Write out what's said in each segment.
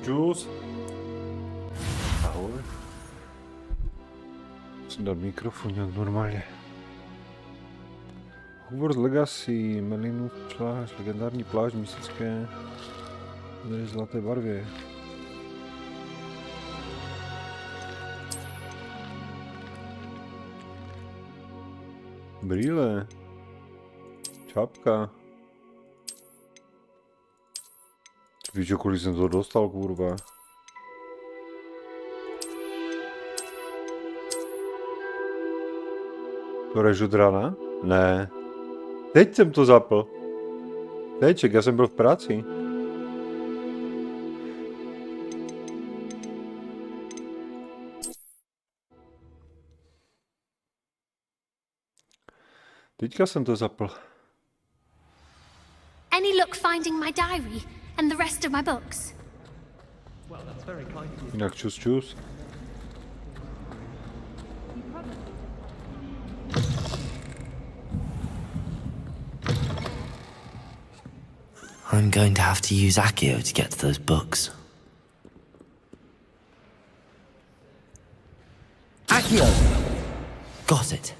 Čus. Ahoj. Musím dát mikrofon nějak normálně. Hogwarts Legacy, Melinův pláž, legendární pláž mystické v zlaté barvě. Brýle. Čapka. Víš, kolik jsem to dostal, kurva. To je žudrana? Ne. Teď jsem to zapl. Teček, já jsem byl v práci. Teďka jsem to zapl. Any luck finding my diary and the rest of my books? Well, that's very kind of you. Jinak čus čus. I'm going to have to use Accio to get to those books. Accio! Got it.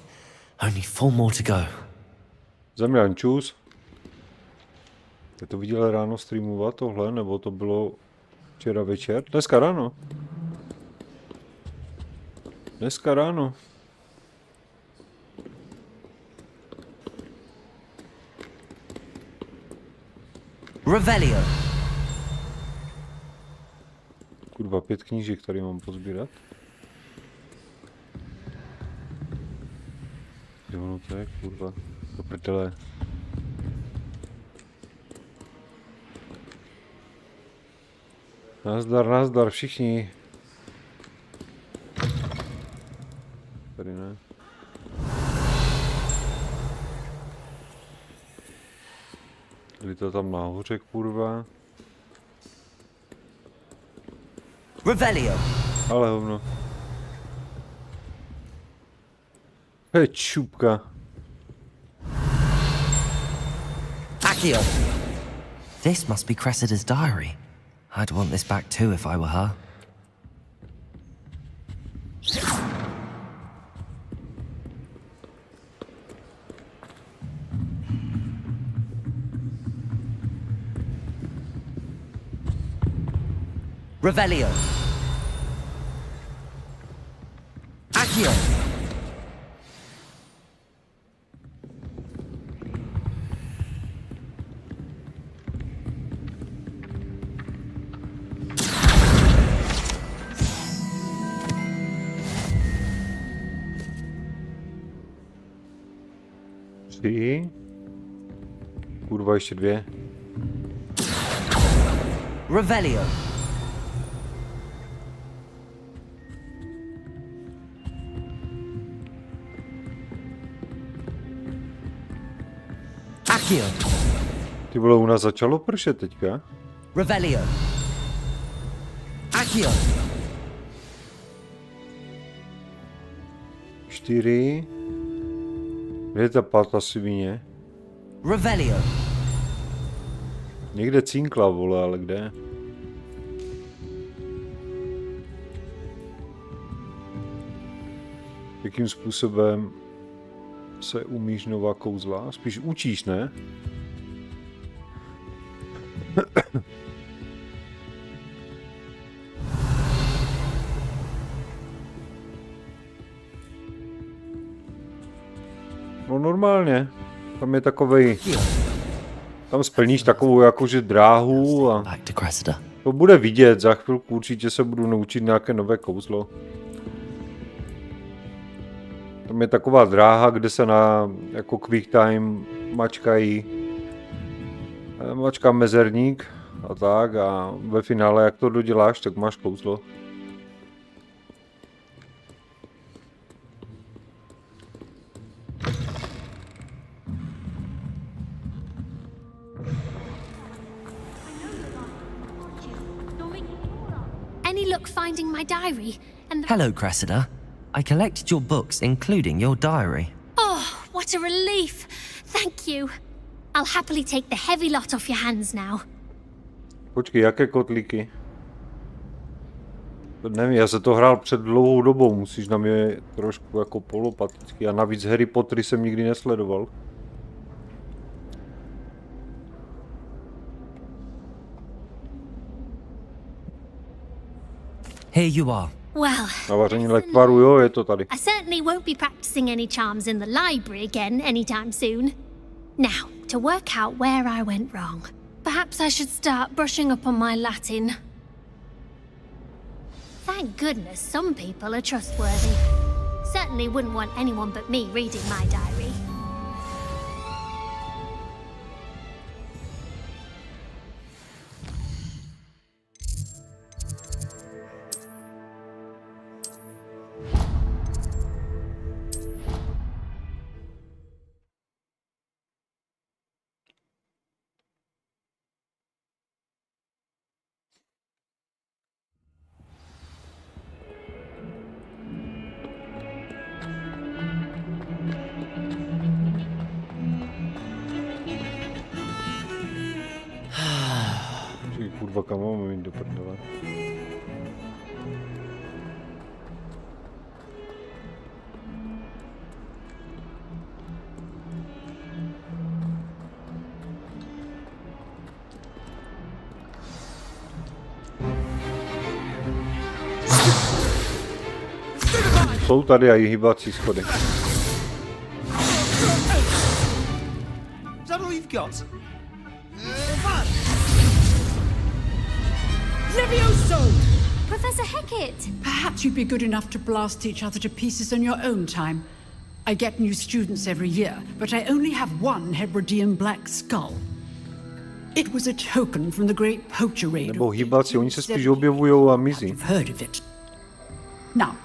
Only 4 more to go. Zemřan, čus. Jste to viděl ráno streamovat tohle, nebo to bylo včera večer? Dneska ráno. Dneska ráno. Revelio. Kurva, 5 knížek tady mám pozbírat. Jo, no to je kurva. Do prdele. Nazdar, nazdar všichni. Tady ne. Kdy to tam nahoře, kurva. Revelio. Ale hovno. Hej, čupka. Accio. This must be Cressida's diary. I'd want this back too if I were her. Revelio. Accio. Tři. Kurva, ještě 2. Revelio. Accio. Ty vole, u nás začalo pršet teďka. Revelio. Accio. 4. Kde je ta pátá svině? Revelio. Někde cinkla, vole, ale kde? Jakým způsobem se umíš nová kouzla? Spíš učíš, ne? No normálně. Tam je takovej... Tam splníš takovou jakože dráhu a... Back to Cressida. To bude vidět, za chvilku určitě se budu naučit nějaké nové kouzlo. Tam je taková dráha, kde se na jako quick time mačká mezerník a tak a ve finále jak to doděláš, tak máš kouzlo. Any luck finding my diary? And Hello, Cressida. I collected your books, including your diary. oh, what a relief! Thank you. I'll happily take the heavy lot off your hands now. Počkej, jaké kotlíky? To nevím, já se to hrál před dlouhou dobou, musíš na mě trošku jako polopatický a navíc Harry Pottery jsem nikdy nesledoval. Here you are. Well, Navaření lektvaru, jo, je to tady. I certainly won't be practicing any charms in the library again anytime soon. Now, to work out where I went wrong. Perhaps I should start brushing up on my Latin. Thank goodness some people are trustworthy. Certainly wouldn't want anyone but me reading my diary. Kurva, kam mám jít do prdele. jsou tady i hýbací schody. Is that all you've got? Levioso! Professor Hecat! Perhaps you'd be good enough to blast each other to pieces on your own time. I get new students every year, but I only have one Hebridean black skull. It was a token from the great poacher raid. Nebo hýbací, oni se spíš objevujou a mizí. You've heard of it. Now,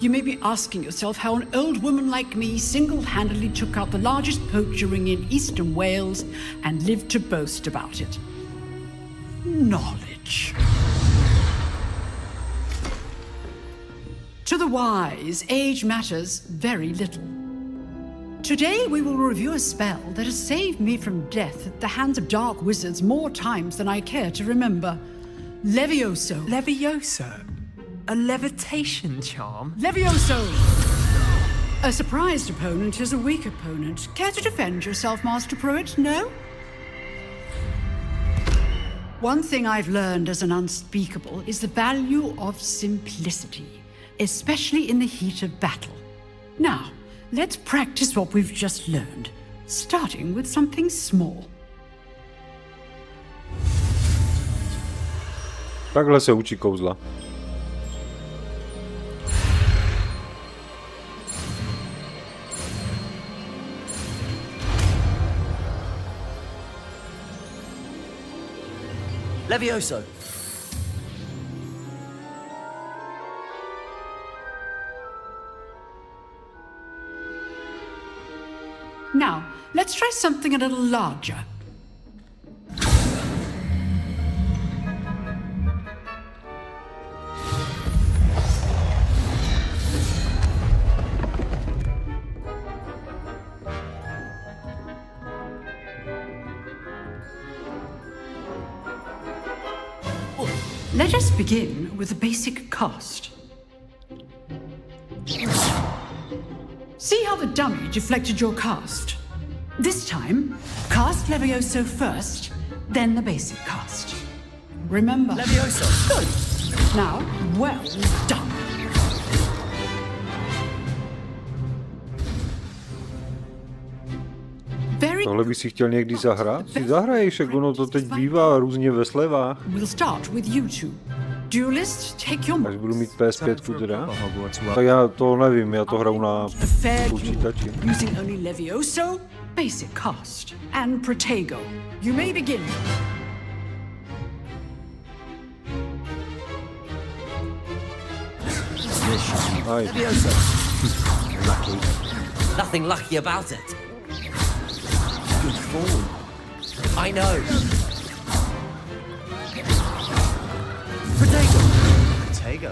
you may be asking yourself how an old woman like me single-handedly took out the largest poacher ring in eastern Wales and lived to boast about it. Knowledge. To the wise, age matters very little. Today we will review a spell that has saved me from death at the hands of dark wizards more times than I care to remember. Levioso. Levioso? A levitation charm? Levioso! A surprised opponent is a weak opponent. Care to defend yourself, Master Pruitt? No? One thing I've learned as an unspeakable is the value of simplicity, especially in the heat of battle. Now, let's practice what we've just learned, starting with something small. Takhle se učí kouzla. Levioso! Now, let's try something a little larger. Let us begin with the basic cast. See how the dummy deflected your cast? This time, cast Levioso first, then the basic cast. Remember. Levioso! Good. Now, well done. Very Tohle by si chtěl někdy zahrát? Si zahraješ, však ono to teď bývá různě ve slevách. We'll start with you two. Duelist, take your Až budu mít PS5 teda. Tak já to nevím, já to hraju na počítači. Using only Levioso, basic cast, and Protego. You may begin. Aj. Nothing lucky about it. Good form. I know. Protego. Protego.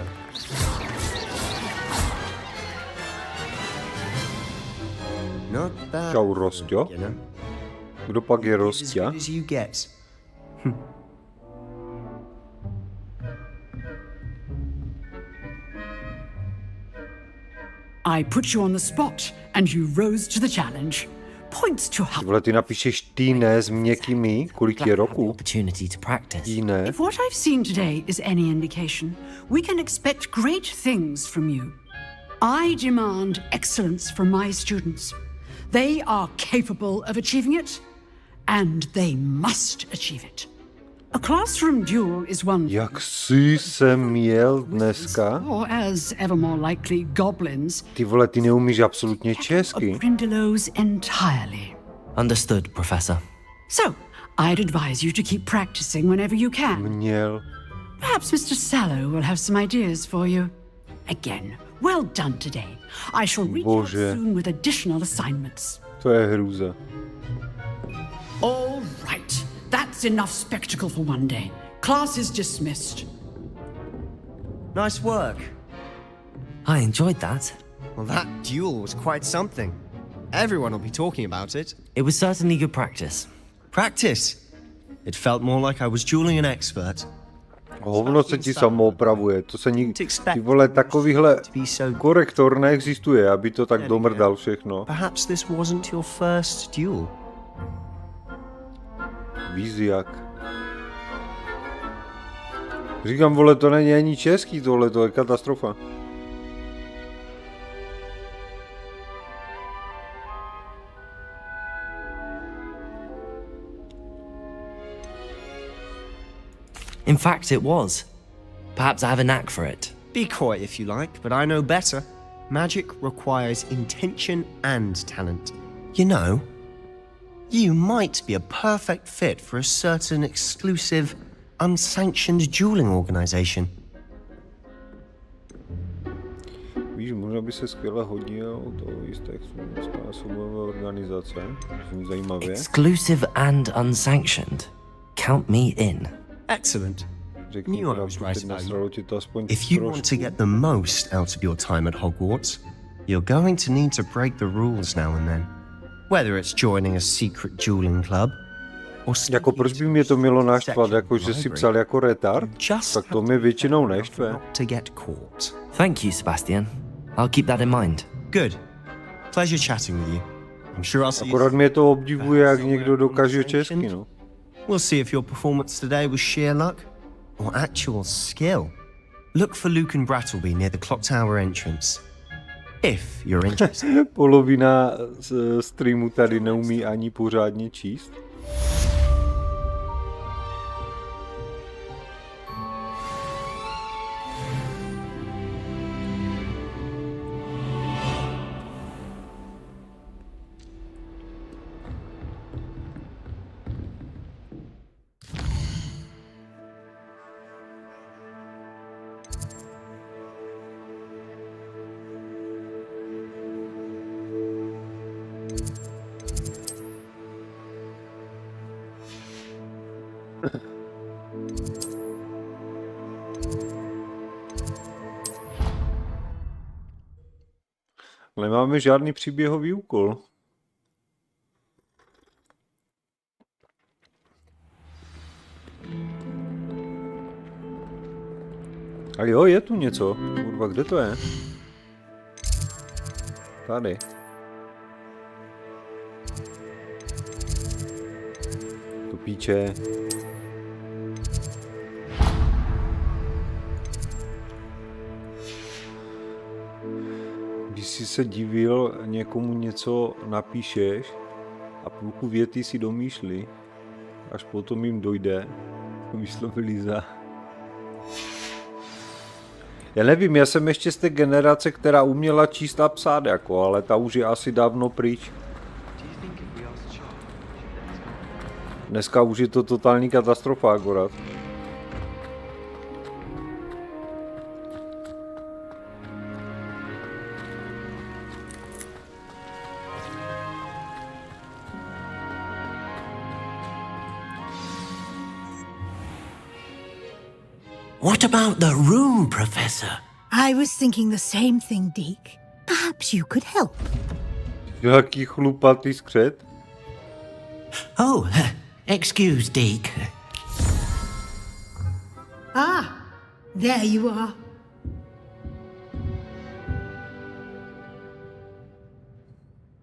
Not bad. Čau, Rostio. You know? Kdo pak je As Rostia? good as you get. I put you on the spot, and you rose to the challenge. Points to Ty vole, ty napíšeš ty ne s měkkými, kolik je roku? Opportunity to practice. Ty ne. If what I've seen today is any indication, we can expect great things from you. I demand excellence from my students. They are capable of achieving it, and they must achieve it. A classroom duel is one Jak jsi se měl dneska? or as ever more likely goblins Ty vole, ty neumíš absolutně česky. of Grindelows entirely. Understood, Professor. So, I'd advise you to keep practicing whenever you can. Měl. Perhaps Mr. Sallow will have some ideas for you. Again, well done today. I shall reach out Bože. soon with additional assignments. To je hrůza. All right, that's enough spectacle for one day. Class is dismissed. Nice work. I enjoyed that. Well, that duel was quite something. Everyone will be talking about it. It was certainly good practice. Practice. It felt more like I was dueling an expert. Hovno se ti samo opravuje. To se nikdy... Ty vole, takovýhle korektor neexistuje, aby to tak domrdal všechno. Perhaps this wasn't your first duel. Víš jak. Říkám, vole, to není ani český tohle, to je katastrofa. In fact, it was. Perhaps I have a knack for it. Be coy if you like, but I know better. Magic requires intention and talent. You know, you might be a perfect fit for a certain exclusive, unsanctioned dueling organization. Víš, možná by se skvěle hodil do jisté souborové organizace. Zní zajímavě. Exclusive and unsanctioned. Count me in. Excellent. Řekni Knew I pravdu, was right teď about you. nasralo ti to aspoň If you want to trošku. get the most out of your time at Hogwarts, you're going to need to break the rules now and then. Whether it's joining a secret dueling club or Jako proč by mě to mělo naštvat, jako že si psal jako retard? Tak to mě většinou neštve. to get caught. Thank you, Sebastian. I'll keep that in mind. Good. Pleasure chatting with you. I'm sure I'll see you. Akorát mě to obdivuje, jak někdo dokáže česky, no. We'll see if your performance today was sheer luck or actual skill. Look for Luke and Brattleby near the clock tower entrance. If you're interested. Polovina z streamu tady neumí ani pořádně číst. Nemáme žádný příběhový úkol. A jo, je tu něco. Kurva, kde to je? Tady. To píče. Když jsi se divil, někomu něco napíšeš a půlku věty si domýšlí, až potom jim dojde, vyslovili za. Já nevím, já jsem ještě z té generace, která uměla číst a psát, jako, ale ta už je asi dávno pryč. Dneska už je to totální katastrofa, akorát. What about the room, Professor? I was thinking the same thing, Deke. Perhaps you could help. Jaký chlupatý skřet. Oh, excuse, Deke. Ah, there you are.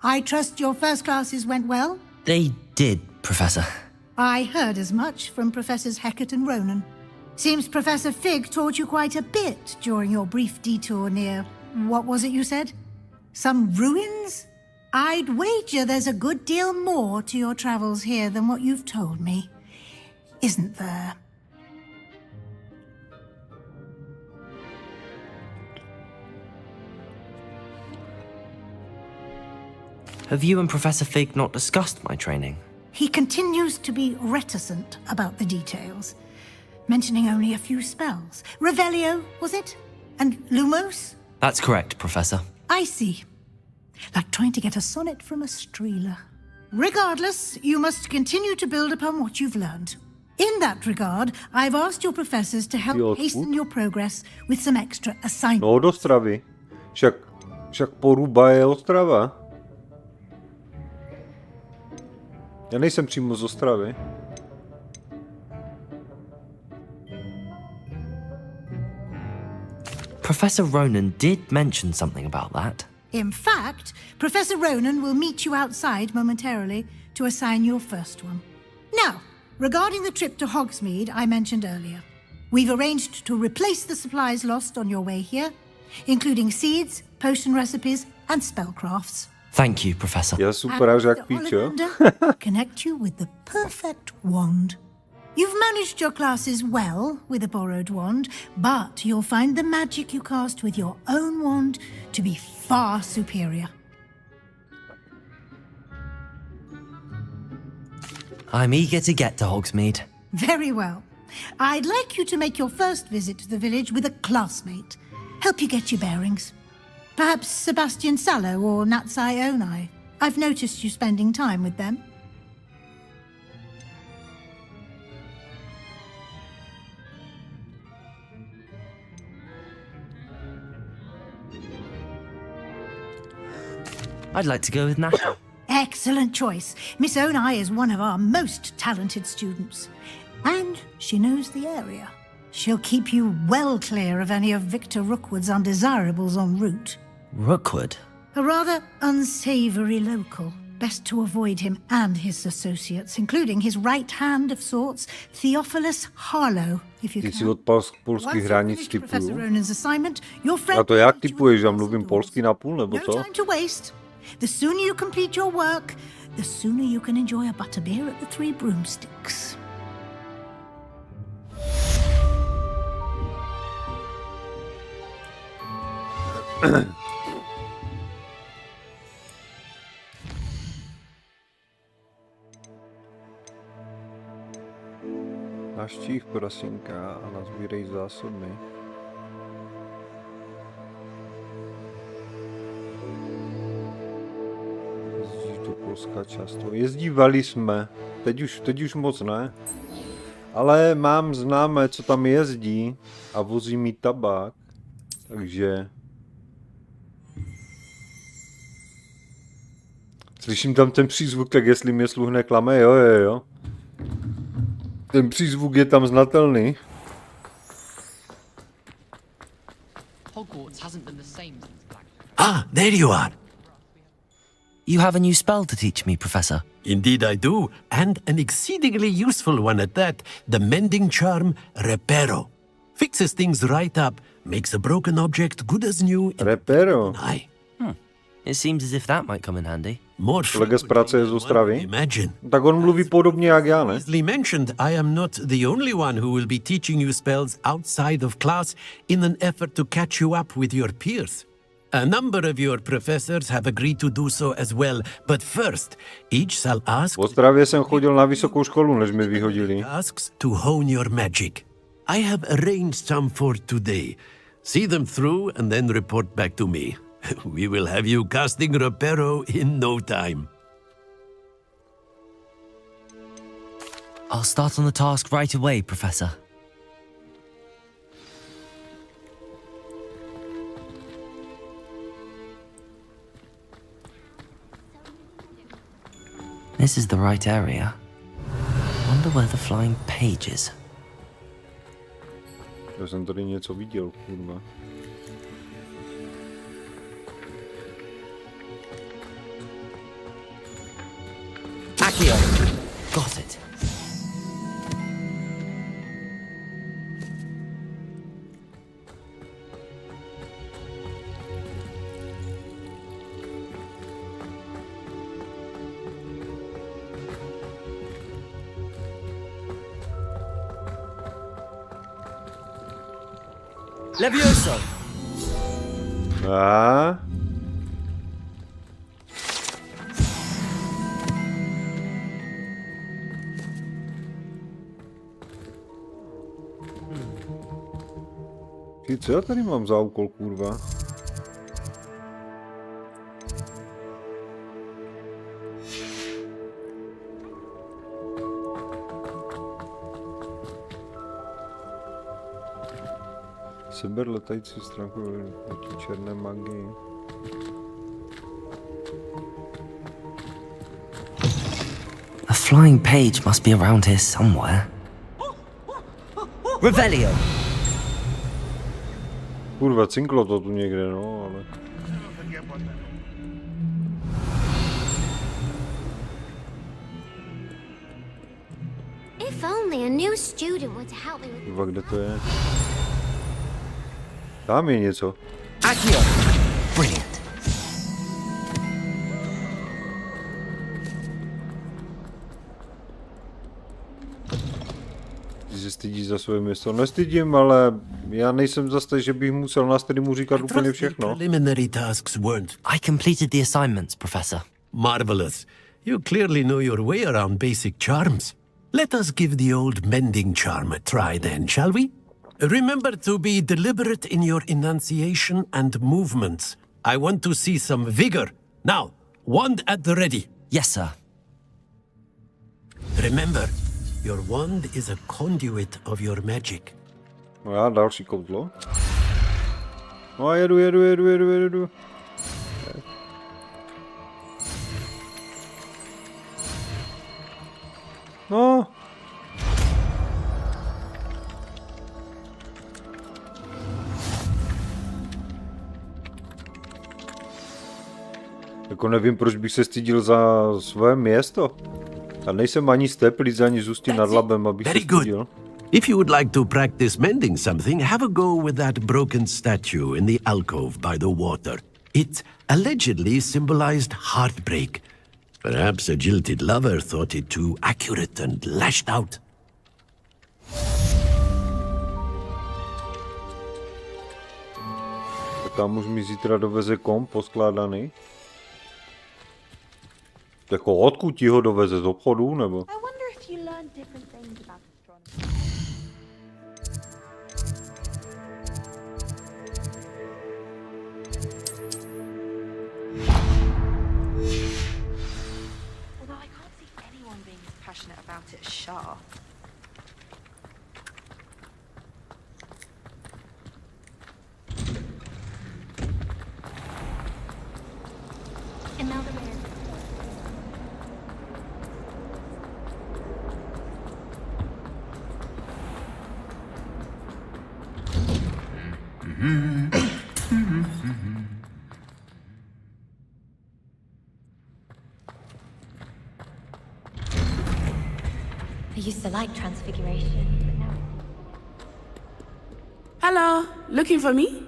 I trust your first classes went well? They did, Professor. I heard as much from Professors Hecat and Ronan. Seems Professor Fig taught you quite a bit during your brief detour near... what was it you said? Some ruins? I'd wager there's a good deal more to your travels here than what you've told me. Isn't there? Have you and Professor Fig not discussed my training? He continues to be reticent about the details, mentioning only a few spells. Revelio, was it? And Lumos? That's correct, Professor. I see. Like trying to get a sonnet from a streeler. Regardless, you must continue to build upon what you've learned. In that regard, I've asked your professors to help hasten your progress with some extra assignments. No, do Ostravy. Však Poruba je Ostrava. Já nejsem přímo z Ostravy. Professor Ronan did mention something about that. In fact, Professor Ronan will meet you outside momentarily to assign your first one. Now, regarding the trip to Hogsmeade I mentioned earlier, we've arranged to replace the supplies lost on your way here, including seeds, potion recipes, and spellcrafts. Thank you, Professor. Já super, jak píčo. Connect you with the perfect wand. You've managed your classes well with a borrowed wand, but you'll find the magic you cast with your own wand to be far superior. I'm eager to get to Hogsmeade. Very well. I'd like you to make your first visit to the village with a classmate. Help you get your bearings. Perhaps Sebastian Sallow or Natsai Onai. I've noticed you spending time with them. I'd like to go with Natalie. Excellent choice. Miss Onai is one of our most talented students. And she knows the area. She'll keep you well clear of any of Victor Rookwood's undesirables en route. Rookwood? A rather unsavory local. Best to avoid him and his associates, including his right hand of sorts, Theophilus Harlow, if you Ty can. si od polských hranic Professor typuju. Ronan's assignment, your friend... A to jak typuješ, že mluvím polsky na půl, nebo No co? time to waste. The sooner you complete your work, the sooner you can enjoy a butterbeer at the Three Broomsticks. Naštích prasinka a nazbírej zásoby. Jezdíš do Polska často. Jezdívali jsme. Teď už moc ne. Ale mám známé, co tam jezdí a vozí mi tabák. Takže... Slyším tam ten přízvuk, tak jestli mě sluch neklame, jo. Ten přízvuk je tam znatelný. Hogwarts hasn't been the same since Black. Ah, there you are. You have a new spell to teach me, Professor. Indeed I do, and an exceedingly useful one at that. The mending charm, Reparo. Fixes things right up, makes a broken object good as new in Reparo. an eye. It seems as if that might come in handy. More Kolega z práce je z Ostravy. imagine. Tak on mluví podobně jak já, ne? Easily mentioned, I am not the only one who will be teaching you spells outside of class in an effort to catch you up with your peers. A number of your professors have agreed to do so as well, but first, each shall ask V Ostravě jsem chodil na vysokou školu, než mi vyhodili. tasks to hone your magic. I have arranged some for today. See them through and then report back to me. We will have you casting Reparo in no time. I'll start on the task right away, Professor. This is the right area. Wonder where the flying page is. Já jsem tady něco viděl, kurva. Accio! Got it. Levioso! A? Co já tady mám za úkol, kurva? Seber letající stránku proti černé magii. A flying page must be around here somewhere. Revelio! Kurva, cinklo to tu někde, no, ale... If only a new student were to help me with... Kurva, kde to je? Tam je něco. Accio! Brilliant. se stydíš za svoje město. Nestydím, ale já nejsem zase tak, že bych musel na streamu říkat úplně všechno. Preliminary tasks weren't. I completed the assignments, Professor. Marvelous. You clearly know your way around basic charms. Let us give the old mending charm a try then, shall we? Remember to be deliberate in your enunciation and movements. I want to see some vigor. Now, wand at the ready. Yes, sir. Remember, your wand is a conduit of your magic. No já další kouzlo. No a jedu. No. Jako nevím, proč bych se styděl za své město. A nejsem ani z Teplic, ani z Ústí nad Labem, abych se styděl. If you would like to practice mending something, have a go with that broken statue in the alcove by the water. It allegedly symbolized heartbreak. Perhaps a jilted lover thought it too accurate and lashed out. Tak tam už mi zítra doveze komp poskládaný. Jako odkud ti ho doveze, z obchodu, nebo? I used to like Transfiguration, but now... Hello, looking for me?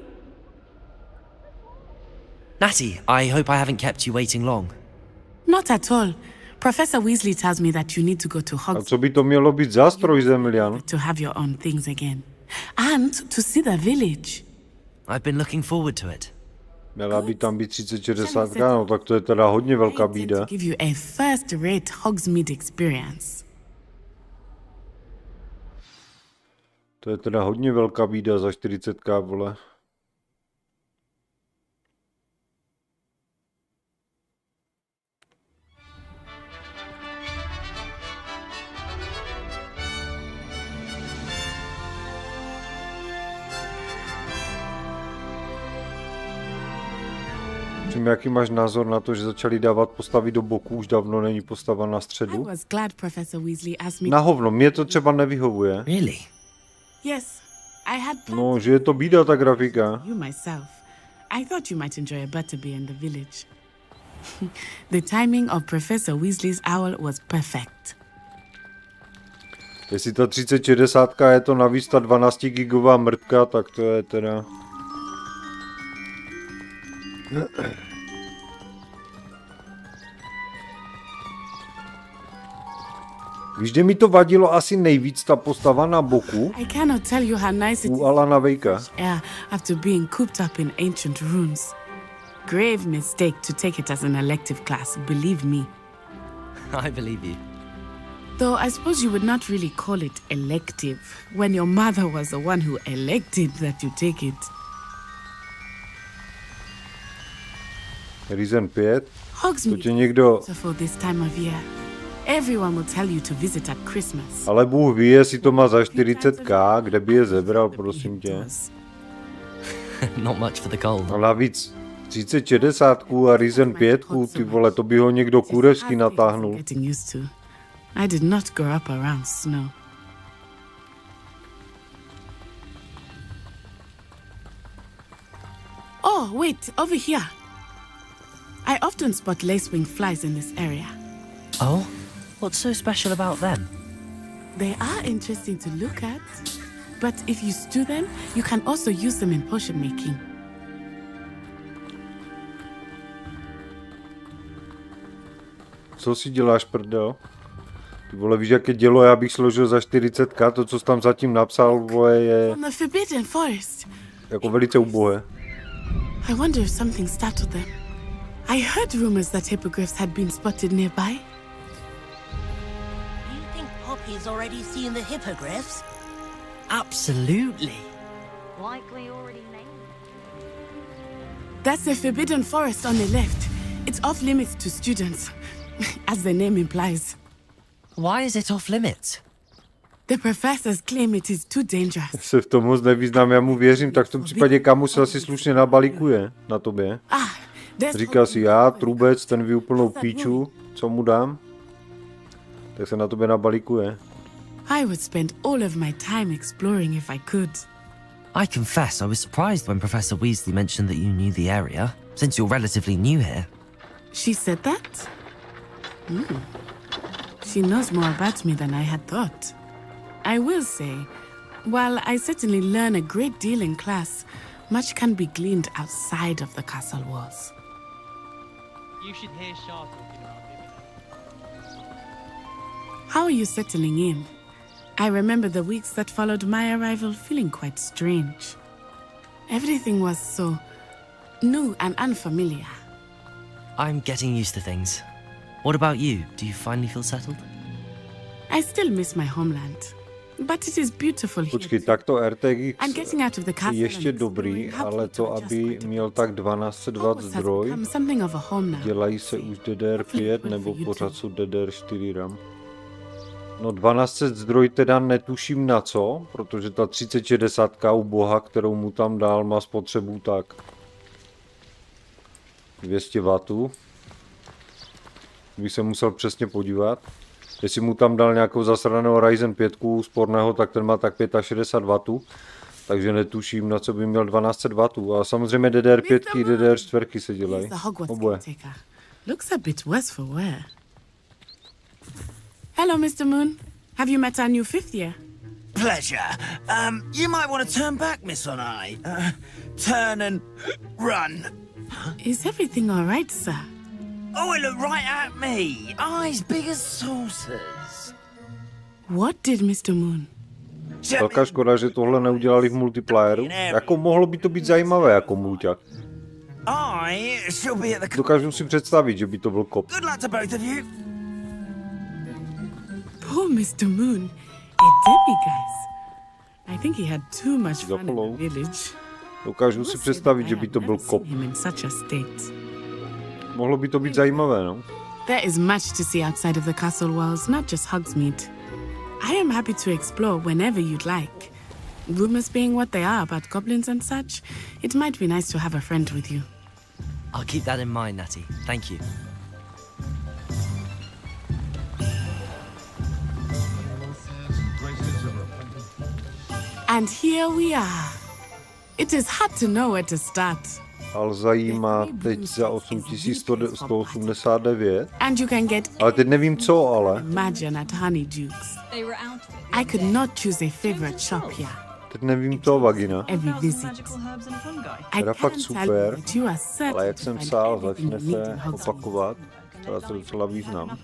Natty, I hope I haven't kept you waiting long. Not at all. Professor Weasley tells me that you need to go to A Hogwarts co by to mělo být za stroj, Zemilian? to have your own things again. And to see the village. I've been looking forward to it. Měla by tam být 3060, no tak to je teda hodně velká bída. To give you a first-rate Hogsmeade experience. To je teda hodně velká bída za 40k, vole. Jaký máš názor na to, že začali dávat postavy do boku, už dávno není postava na středu? Na hovno, mě to třeba nevyhovuje. Really? Yes, I had No, že je to bída ta grafika. you myself. I thought you might enjoy a butterby in the village. The timing of Professor Weasley's owl was perfect. Jestli ta 3060 je to navíc ta 12 gigová mrtka, tak to je teda... Víš, kde mi to vadilo asi nejvíc, ta postava na boku? I cannot tell you how nice it U Alana Wakea. air after being cooped up in ancient ruins. Grave mistake to take it as an elective class, believe me. I believe you. Though I suppose you would not really call it elective when your mother was the one who elected that you take it. Ryzen 5. To Hogsmeade tě někdo... for this time of year. Everyone will tell you to visit at Christmas. Ale Bůh ví, jestli to má za 40k, kde by je zebral, prosím tě. Not much for the cold. A navíc 3060 a Ryzen 5, ty vole, to by ho někdo kurevsky natáhnul. Getting used to. I did not grow up around snow. Oh, wait, over here. I often spot lacewing flies in this area. Oh? What's so special about them? They are interesting to look at, but if you stew them, you can also use them in potion making. Co si děláš, prdel? Ty vole, víš, jaké dělo, já bych složil za 40k, to, co jsi tam zatím napsal, vole, je jako velice ubohé. I wonder if something startled them. I heard rumors that hippogriffs had been spotted nearby. Do you think Poppy's already seen the hippogriffs? Absolutely. Like we already named. That's the forbidden forest on the left. It's off limits to students, as the name implies. Why is it off limits? The professors claim it is too dangerous. Se v tom moc nevyznám, já mu věřím, tak v tom případě kámo se asi slušně nabalíkuje na tobě. Říká si já, trubec, ten ví úplnou píču, co mu dám, tak se na tobě nabalíkuje. I would spend all of my time exploring if I could. I confess I was surprised when Professor Weasley mentioned that you knew the area, since you're relatively new here. She said that? She knows more about me than I had thought. I will say, while I certainly learn a great deal in class, much can be gleaned outside of the castle walls. You should hear Shah talking about him. How are you settling in? I remember the weeks that followed my arrival feeling quite strange. Everything was so new and unfamiliar. I'm getting used to things. What about you? Do you finally feel settled? I still miss my homeland, but it is beautiful here. Počkej, tak to RTX And getting out of the castle je ještě dobrý, ale to, aby měl tak 1200 W zdroj, dělají se už DDR5 nebo pořád jsou DDR4 RAM. No 1200 zdroj teda netuším na co, protože ta 3060 u boha, kterou mu tam dal, má spotřebu tak 200 W. Bych se musel přesně podívat. Jestli mu tam dal nějakou zasraného Ryzen 5 sporného, tak ten má tak 65 W. Takže netuším, na co by měl 1200 W. A samozřejmě DDR5 i DDR4 se dělají. Oboje. Looks a bit worse for wear. Hello, Mr. Moon. Have you met our new fifth year? Pleasure. You might want to turn back, Miss Onai. Turn and run. Is everything all right, sir? Oh, it looked right at me. Eyes big as saucers. What did Mr. Moon? Velká škoda, že tohle neudělali v multiplayeru. Jako mohlo by to být zajímavé jako mulťak. Dokážu si představit, že by to byl kop. Good luck to both of you. Poor Mr. Moon, a demiguise. I think he had too much fun in the village. Dokážu si představit, že by to byl kop. Mohlo by to být zajímavé, no? There is much to see outside of the castle walls, not just Hogsmeade. I am happy to explore whenever you'd like. Rumors being what they are about goblins and such, it might be nice to have a friend with you. I'll keep that in mind, Natty. Thank you. And here we are. It is hard to know where to start. Alzají má teď za 8189. And you can get ale teď nevím co, ale. Imagine at Honeydukes. I could not choose a favorite shop here. Teď nevím to, vagina. Every visit. Teda fakt super, ale jak jsem psal, začne se opakovat. To se docela význam.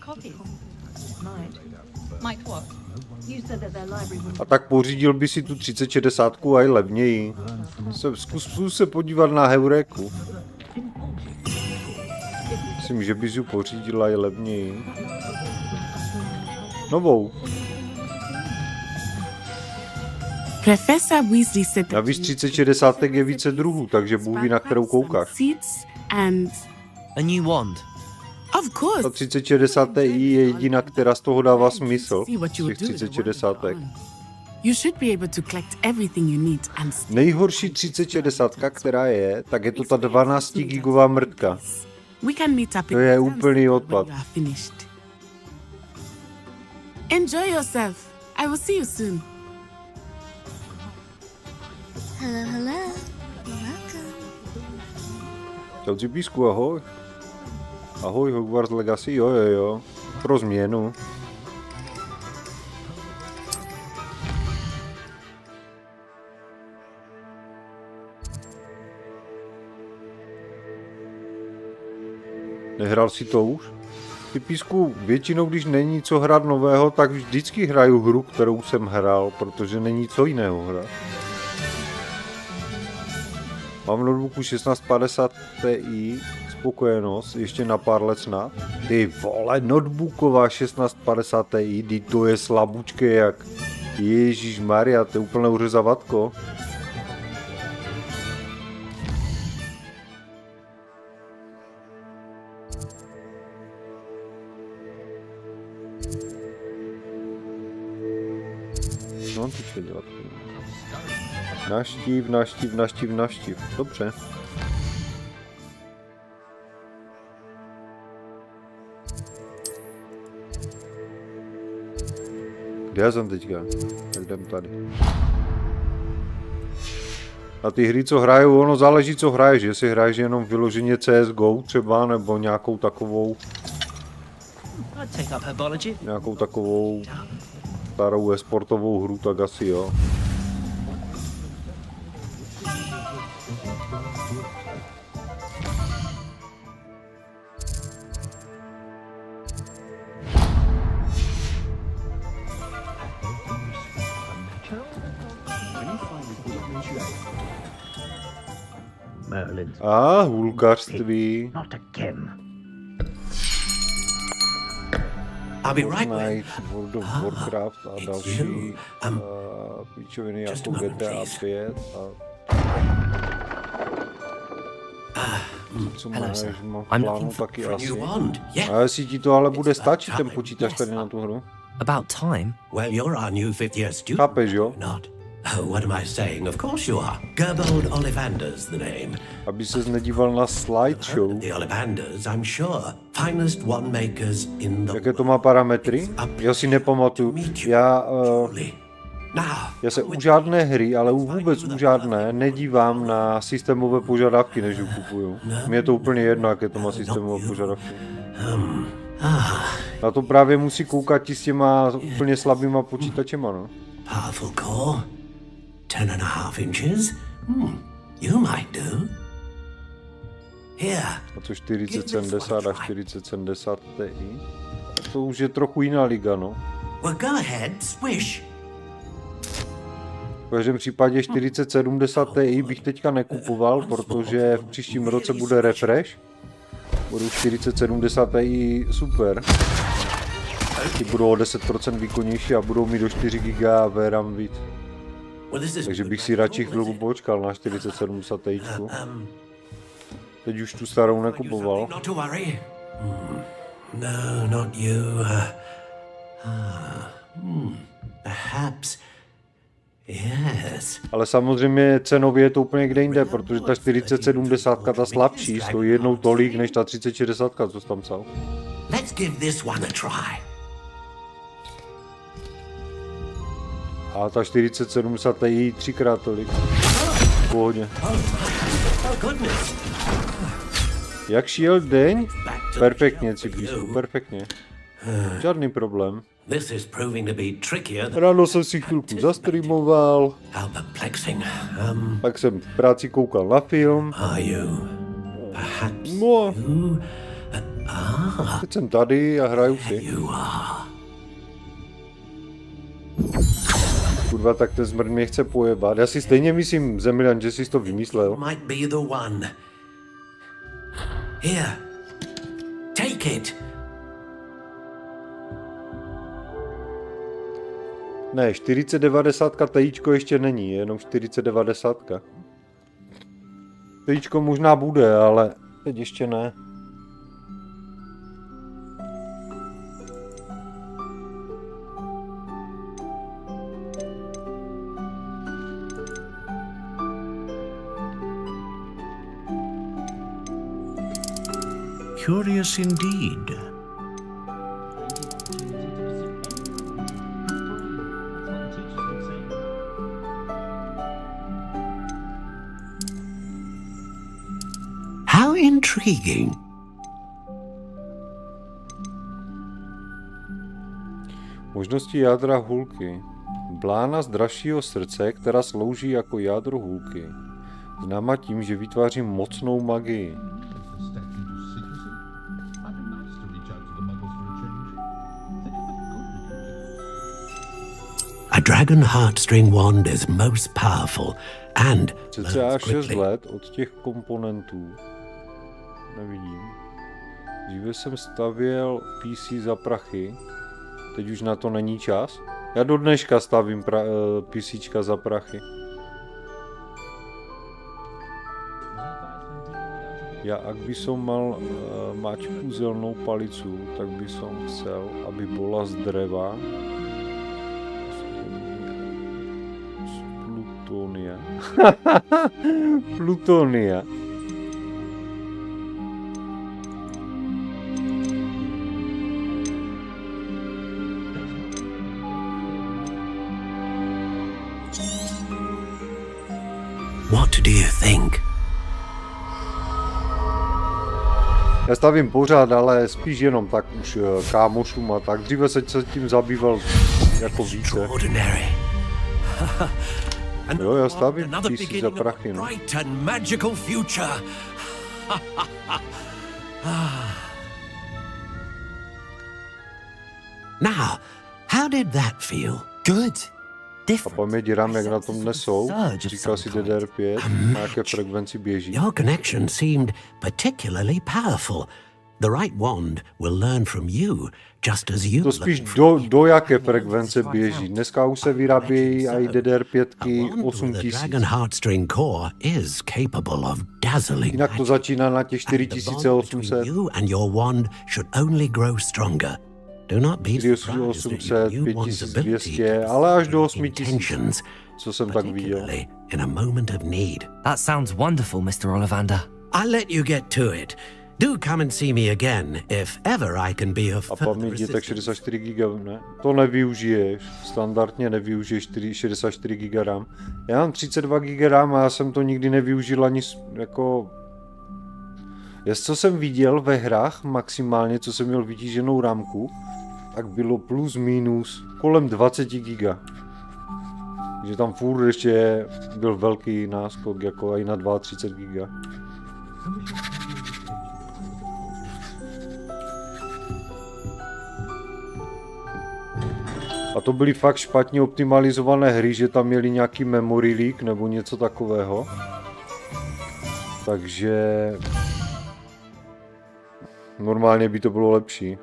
A tak pořídil by si tu 3060 a i levněji. Zkus se podívat na Heuréku. Myslím, že bys ji pořídila i levněji. Novou. Professor Weasley said navíc 3060 je více druhů, takže Bůh ví, na kterou koukáš. A new wand. Of course. Ta 3060 Ti je jediná, která z toho dává smysl. Z těch 3060. You should be able to collect everything you need and nejhorší 3060, která je, tak je to ta 12 gigová mrtka. To je úplný odpad. Enjoy yourself. I will see you soon. Hello, hello. Welcome. Čau, Cipísku, ahoj. Ahoj, Hogwarts Legacy, jo. Pro změnu. Nehrál si to už? Ty Písku, většinou, když není co hrát nového, tak vždycky hraju hru, kterou jsem hrál, protože není co jiného hrát. Mám v notebooku 1650 Ti, spokojenost, ještě na pár let snad. Ty vole, notebooková 1650 Ti, to je slabučké jak... Ježíšmarja, to je úplné uřezavatko. No, ty co dělat? Naštív. Dobře. Kde já jsem teďka? Tak jdem tady. A ty hry, co hraju, ono záleží, co hraješ. Jestli hraješ jenom vyloženě CSGO třeba, nebo nějakou takovou starou e-sportovou hru, tak asi jo. A hulkařství. World of Warcraft a další píčoviny jako GTA 5 a co máš, mám v plánu taky asi. A jestli ti to ale bude stačit, ten počítač tady na tu hru. About time. Well, you're our new fifth-year student. Chápeš, jo? Not. Oh, what am I saying? Of course you are. Gerbold Ollivander's the name. Aby ses nedíval na slideshow. The Ollivanders, I'm sure. Finest one-makers in the... Jaké to má parametry? Já si nepamatuju. Já se u žádné hry, ale vůbec u žádné, nedívám na systémové požadavky, než ji kupuju. Mně je to úplně jedno, jaké to má systémové požadavky. Na to právě musí koukat i s těma úplně slabýma počítačema, no. Powerful core. 10.5 inches. You might do. Here. A to 4070 a 4070 Ti. To už je trochu jiná liga, no. Well, go ahead, swish. V každém případě 4070 Ti bych teďka nekupoval, protože v příštím roce bude refresh. Budou 4070 Ti super. Ty budou o 10% výkonnější a budou mít do 4 GB VRAM víc. Takže bych si radši chvilku počkal na 4070 Ti. Teď už tu starou nekupoval. No, not you. Perhaps. Yes. Ale samozřejmě cenově je to úplně kde jinde, protože ta 4070, ta slabší, stojí jednou tolik než ta 3060, co jsi tam psal. Let's give this one a try. A ta 4070 Ti třikrát tolik. Pohodně. Jak šel deň? Perfektně, Cipísku, perfektně. Žádný problém. Ráno jsem si chvilku zastreamoval. Pak jsem v práci koukal na film. No teď jsem tady a hraju si. Kurva, tak ten zmrt mě chce pojebat. Já si stejně myslím, Zemilian, že jsi to vymyslel. Here. Take it. Ne, 4090 Tičko ještě není, jenom 4090. Tičko možná bude, ale teď ještě ne. Curious indeed. How intriguing. Možnosti jádra hůlky. Blána z dražšího srdce, která slouží jako jádro hůlky. Známa tím, že vytváří mocnou magii. Dragon Heartstring wand is most powerful and Cca 6 let od těch komponentů. Nevidím. Dříve jsem stavěl PC za prachy. Teď už na to není čas. Já do dneška stavím PCčka za prachy. Já, ak by som mal mať kúzelnou palicu, tak by som chcel, aby bola z dreva. Z plutónia. Plutónia. What do you think? Já stavím pořád, ale spíš jenom tak už kámošům a tak. Dříve se tím zabýval jako více. Jo, já stavím PC za prachy, no. Now, how did that feel? Good. A paměť RAM, jak na tom dnes jsou, říkal si DDR5, na jaké frekvenci běží. Your connection seemed particularly powerful. The right wand will learn from you, just as you to spíš do jaké frekvence běží. Dneska už se vyrábějí i DDR5 8000. Dragon Heartstring core is capable of dazzling. Jinak to začíná na těch 4800. You and your wand should only grow stronger. Do not be 4800, 5200, ale až do 8000, co jsem tak viděl. In a moment of need. That sounds wonderful, Mr. Ollivander. I'll let you get to it. Do come and see me again if ever I can be of further assistance. A paměť je tak 64 GB, ne? To nevyužiješ. Standardně nevyužiješ 64 GB RAM. Já mám 32 GB RAM a já jsem to nikdy nevyužil ani jako... Co jsem viděl ve hrách maximálně, co jsem měl vytíženou rámku, tak bylo plus minus kolem 20 GB. Takže tam furt ještě byl velký náskok, jako i na 32 GB. A to byly fakt špatně optimalizované hry, že tam měli nějaký memory leak nebo něco takového. Takže... normálně by to bylo lepší.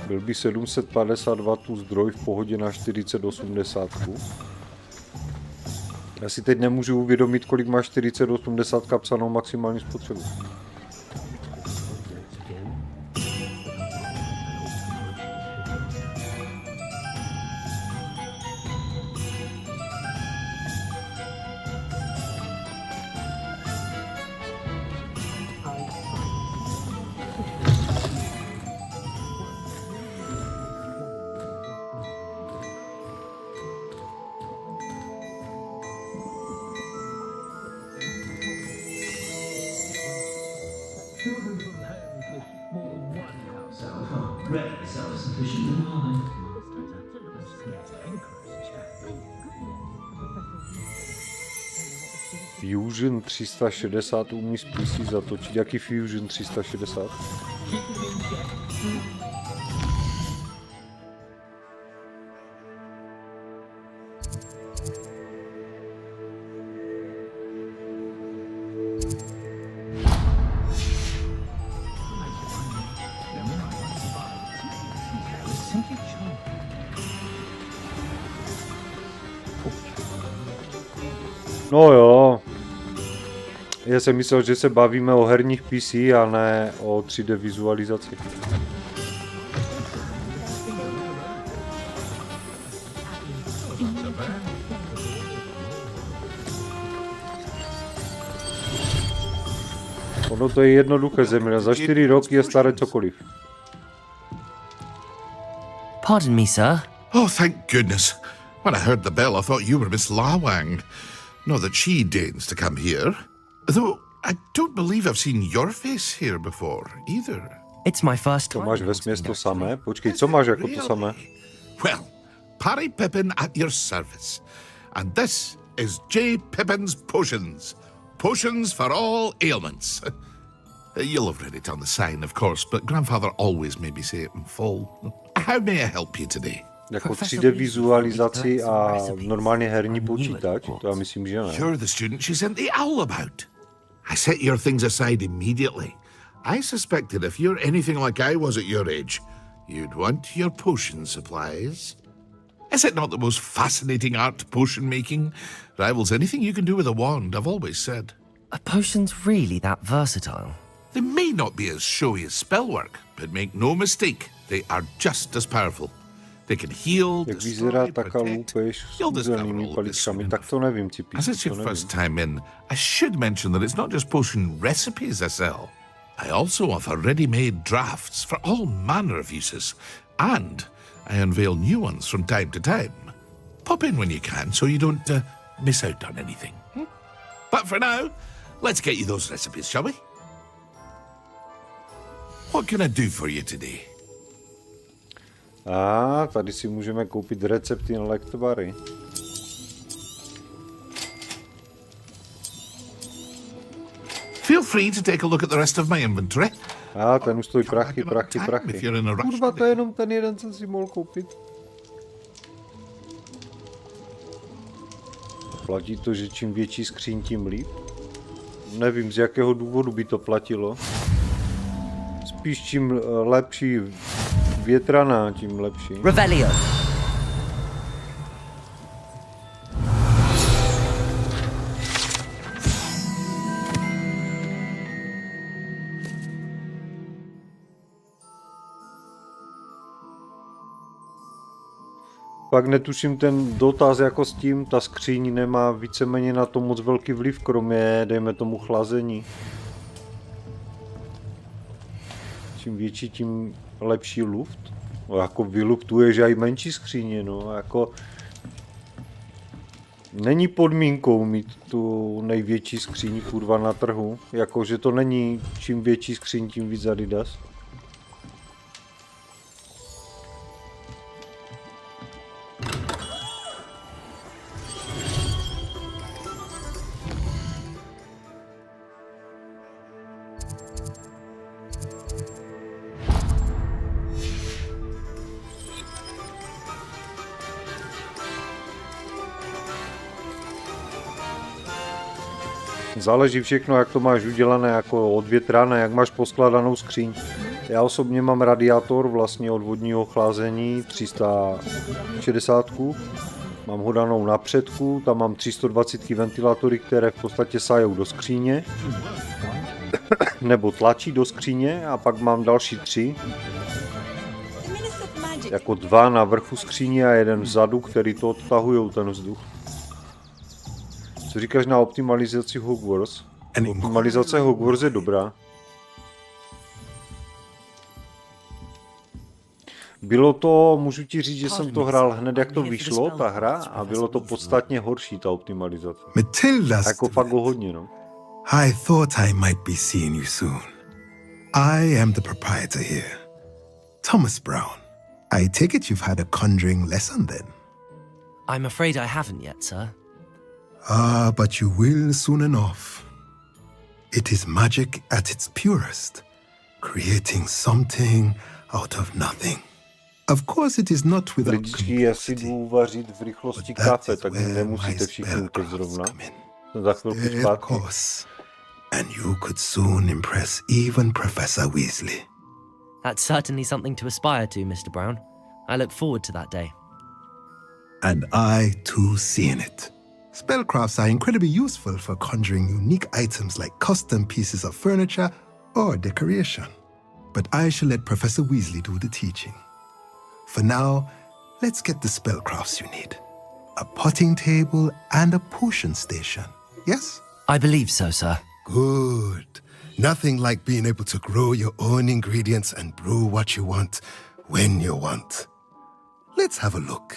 Byl by 750 W zdroj v pohodě na 4080. Já si teď nemůžu uvědomit, kolik má 4080 psanou maximální spotřebu. Fusion 360 umí z PC zatočit. Jaký Fusion 360? No jo. Já jsem myslel, že se bavíme o herních PC a ne o 3D vizualizaci. Ono to je jednoduché země. Za 4 roky je staré cokoliv. Pardon me, sir. Oh, thank goodness. When I heard the bell, I thought you were Miss Lawang. Not that she deigns to come here. Though I don't believe I've seen your face here before, either. It's my first time. To máš vesměs to samé? Počkej, co máš jako to samé? Well, Parry Pippin at your service. And this is J. Pippin's Potions. Potions for all ailments. You'll have read it on the sign, of course, but Grandfather always made me say it in full. How may I help you today? Jako 3D vizualizaci a normálně herní počítač, to já myslím, že ne. You're the student she sent the owl about. I set your things aside immediately. I suspected if you're anything like I was at your age, you'd want your potion supplies. Is it not the most fascinating art, potion making? Rivals anything you can do with a wand, I've always said. Are potions really that versatile? They may not be as showy as spellwork, but make no mistake, they are just as powerful. They can heal, Jak vyzerá destroy, taká protect. lůpeš s úzelnými paličkami, tak to nevím, Cipí. As it's your first time in, I should mention that it's not just potion recipes I sell. I also offer ready-made drafts for all manner of uses, and I unveil new ones from time to time. Pop in when you can so you don't miss out on anything. But for now, let's get you those recipes, shall we? What can I do for you today? A tady si můžeme koupit recepty na lektvary. Feel free to take a look at the rest of my inventory. A ten už stojí prachy. Kurva, to je jenom ten jeden, co si mohl koupit. Platí to, že čím větší skříň, tím líp? Nevím, z jakého důvodu by to platilo. Spíš čím lepší větraná, tím lepší. Revelio. Pak netuším ten dotaz jako s tím, ta skříň nemá víceméně na to moc velký vliv, kromě, dejme tomu, chlazení. Čím větší, tím lepší luft. No, jako vyluftuje, že i menší skříně, no, jako... Není podmínkou mít tu největší skříň, kurva, na trhu. Jakože to není čím větší skříň, tím víc Adidas. Záleží všechno, jak to máš udělané, jako odvětrané, jak máš poskladanou skříň. Já osobně mám radiátor vlastně od vodního chlazení 360. Mám ho danou na předku, tam mám 320 ventilátory, které v podstatě sajou do skříně. Nebo tlačí do skříně, a pak mám další 3. Jako 2 na vrchu skříně a jeden vzadu, který to odtahují ten vzduch. Co říkáš na optimalizaci Hogwarts? Optimalizace Hogwarts je dobrá. Bylo to, můžu ti říct, že jsem to hrál hned, jak to vyšlo, ta hra, a bylo to podstatně horší, ta optimalizace. Jako fakt hodně, no. I thought I might be seeing you soon. I am the proprietor here, Thomas Brown. I take it you've had a conjuring lesson then? I'm afraid I haven't yet, sir. Ah, but you will soon enough. It is magic at its purest, creating something out of nothing. Of course, it is not without Lidičky, já si jdu vařit v rychlosti kafe, tak nemusíte všichni utěct zrovna. Za chvilku zpátky. And you could soon impress even Professor Weasley. That's certainly something to aspire to, Mr. Brown. I look forward to that day. And I too see in it. Spellcrafts are incredibly useful for conjuring unique items like custom pieces of furniture or decoration. But I shall let Professor Weasley do the teaching. For now, let's get the spellcrafts you need. A potting table and a potion station, yes? I believe so, sir. Good. Nothing like being able to grow your own ingredients and brew what you want, when you want. Let's have a look.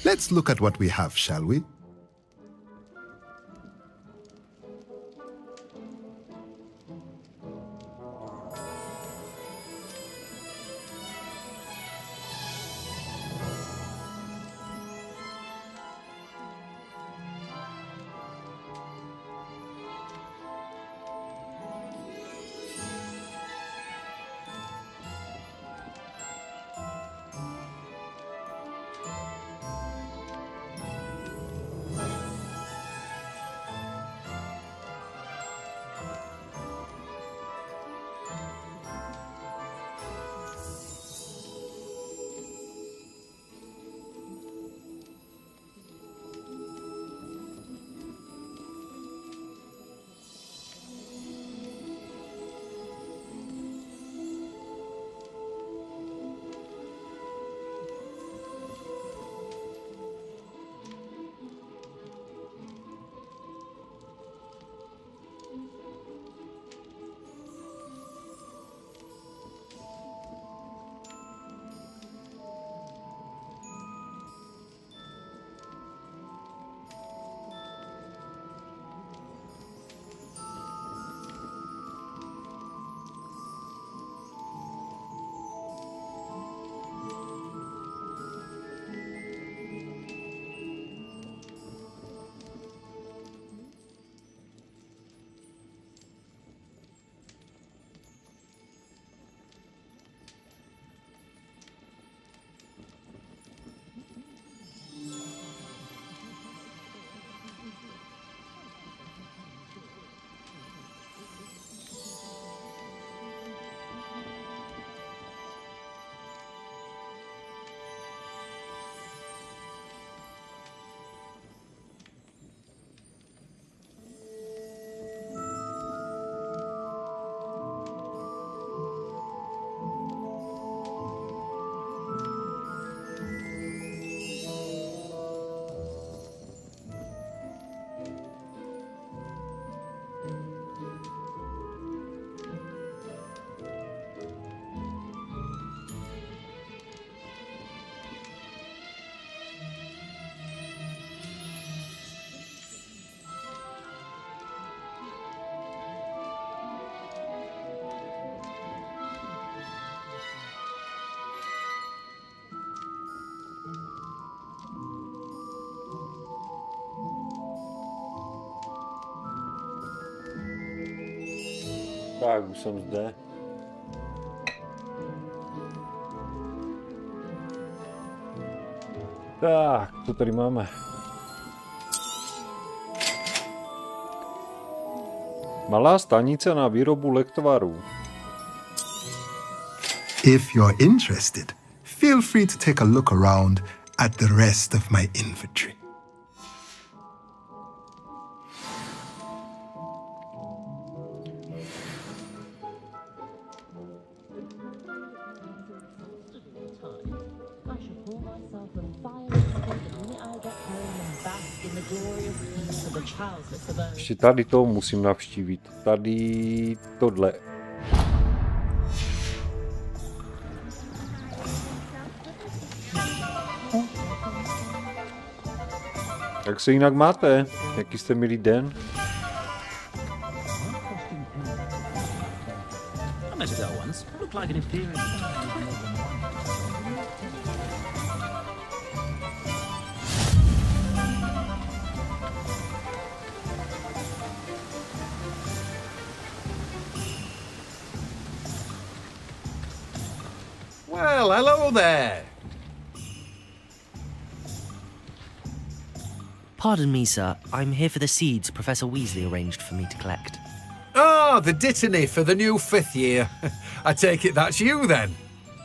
Let's look at what we have, shall we? Tak, už jsem zde. Tak, co tady máme? Malá stanice na výrobu lektvarů. If you're interested, feel free to take a look around at the rest of my inventory. Ještě tady to musím navštívit. Tady tohle. Jak se jinak máte? Jaký jste milý den? Well, hello there. Pardon me, sir. I'm here for the seeds Professor Weasley arranged for me to collect. Ah, the dittany for the new 5th year. I take it that's you then.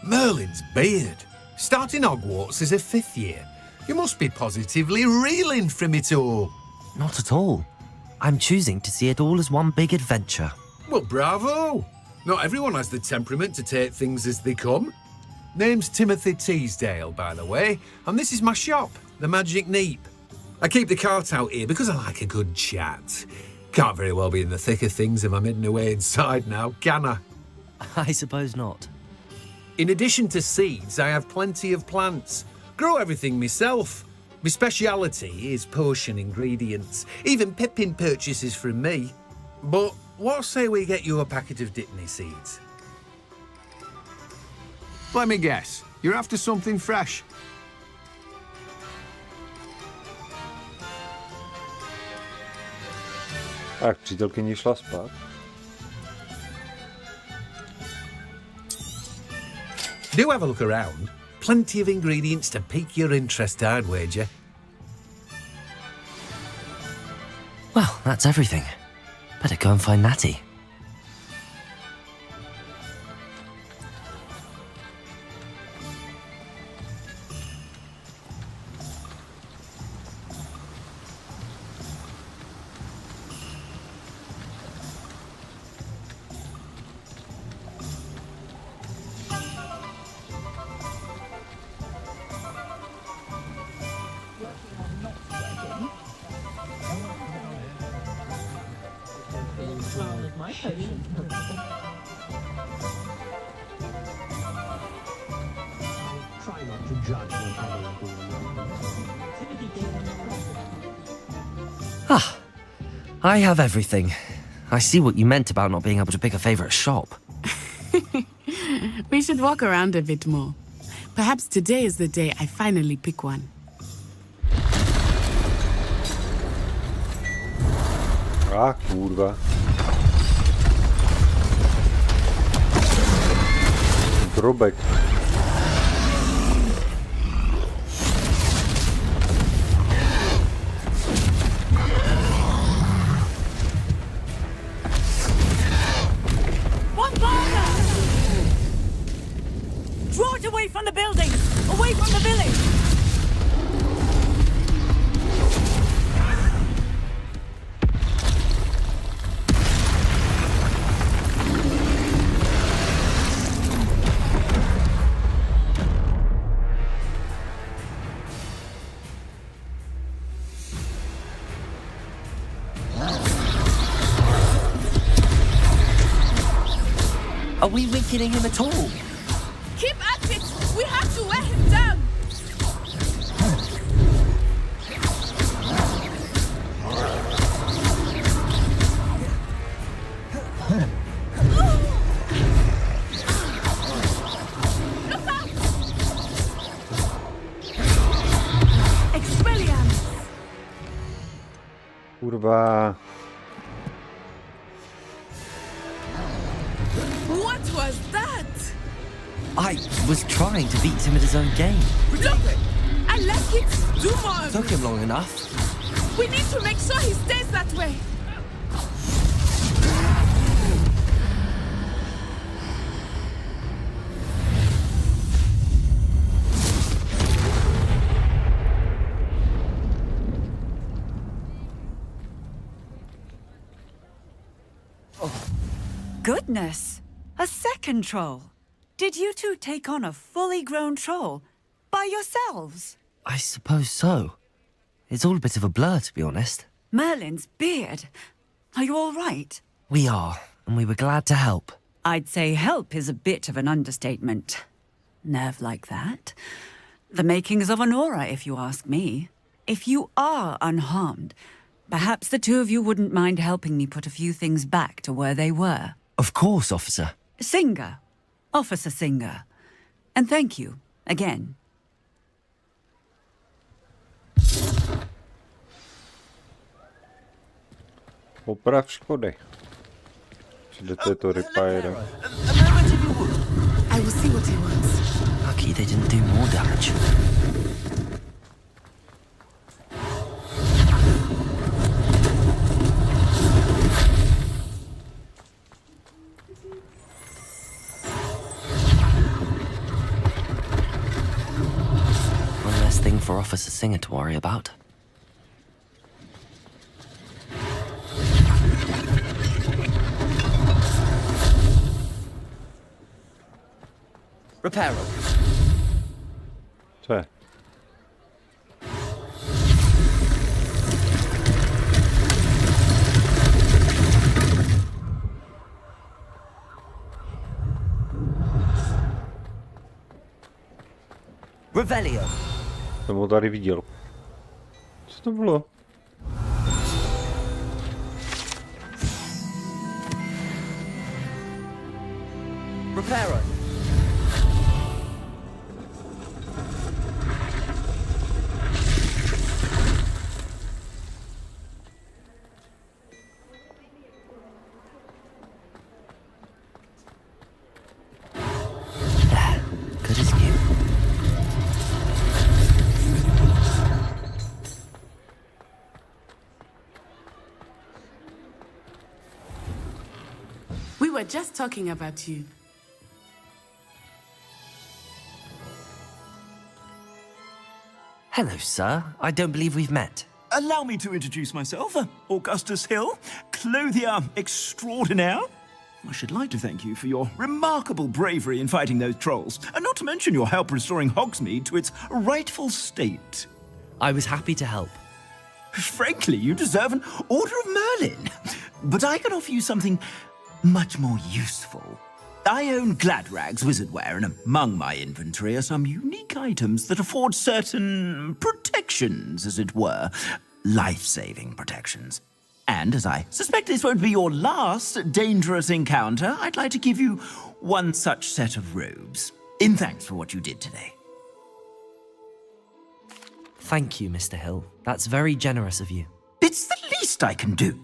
Merlin's beard. Starting Hogwarts as a 5th year. You must be positively reeling from it all. Not at all. I'm choosing to see it all as one big adventure. Well, bravo. Not everyone has the temperament to take things as they come. Name's Timothy Teasdale, by the way, and this is my shop, the Magic Neep. I keep the cart out here because I like a good chat. Can't very well be in the thick of things if I'm hidden away inside now, can I? I suppose not. In addition to seeds, I have plenty of plants. Grow everything myself. My speciality is potion ingredients. Even Pippin purchases from me. But what say we get you a packet of Dittany seeds? Let me guess. You're after something fresh. Tak, přítelkyně šla spát. Do have a look around. Plenty of ingredients to pique your interest, I'd wager. Well, that's everything. Better go and find Natty. Ah, I have everything. I see what you meant about not being able to pick a favorite shop. We should walk around a bit more. Perhaps today is the day I finally pick one. Ah, kurva. Drobek. Draw it away from the building! Away from the village! Are we weakening him at all? Keep at it! We have to wear him down! Kurva. I was trying to beat him at his own game. Stop it! And let him do more of Took it. him long enough. We need to make sure he stays that way. Goodness! A second troll. Did you two take on a fully grown troll by yourselves? I suppose so. It's all a bit of a blur, to be honest. Merlin's beard. Are you all right? We are, and we were glad to help. I'd say help is a bit of an understatement. Nerve like that. The makings of an aura, if you ask me. If you are unharmed, perhaps the two of you wouldn't mind helping me put a few things back to where they were. Of course, officer. Singer. Officer Singer. And thank you, again. Oprav škody. Přijdete to repair. I will see what he wants. Lucky they didn't do more damage. One less thing for Officer Singer to worry about. Reparo. Co je? Revelio. Jsem ho tady viděl. Co to bylo? Reparo. Good as new. We were just talking about you. Hello, sir. I don't believe we've met. Allow me to introduce myself, Augustus Hill, clothier extraordinaire. I should like to thank you for your remarkable bravery in fighting those trolls, and not to mention your help restoring Hogsmeade to its rightful state. I was happy to help. Frankly, you deserve an Order of Merlin. But I can offer you something much more useful. I own Gladrag's wizardware, and among my inventory are some unique items that afford certain protections, as it were. Life-saving protections. And as I suspect this won't be your last dangerous encounter, I'd like to give you one such set of robes, in thanks for what you did today. Thank you, Mr. Hill. That's very generous of you. It's the least I can do.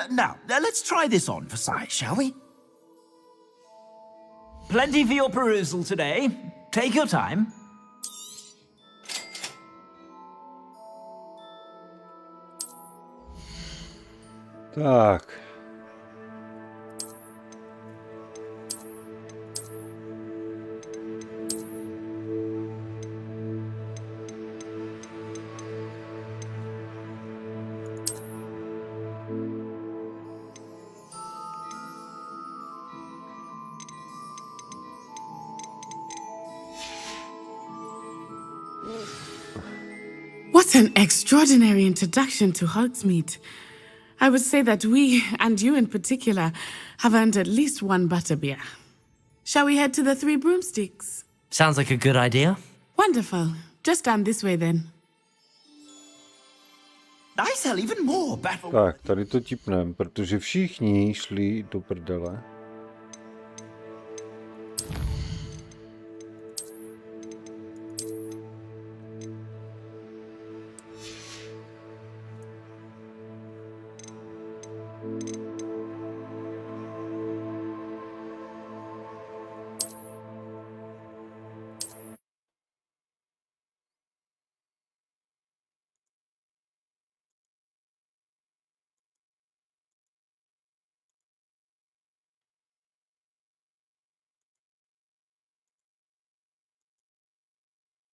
Now, let's try this on for size, shall we? Plenty for your perusal today. Take your time. Tak. What an extraordinary introduction to Hogsmeade. I would say that we, and you in particular, have earned at least one butterbeer. Shall we head to the Three Broomsticks? Sounds like a good idea. Wonderful. Just down this way then. I sell even more battle. Tak, tady to tipneme, protože všichni šli do prdele.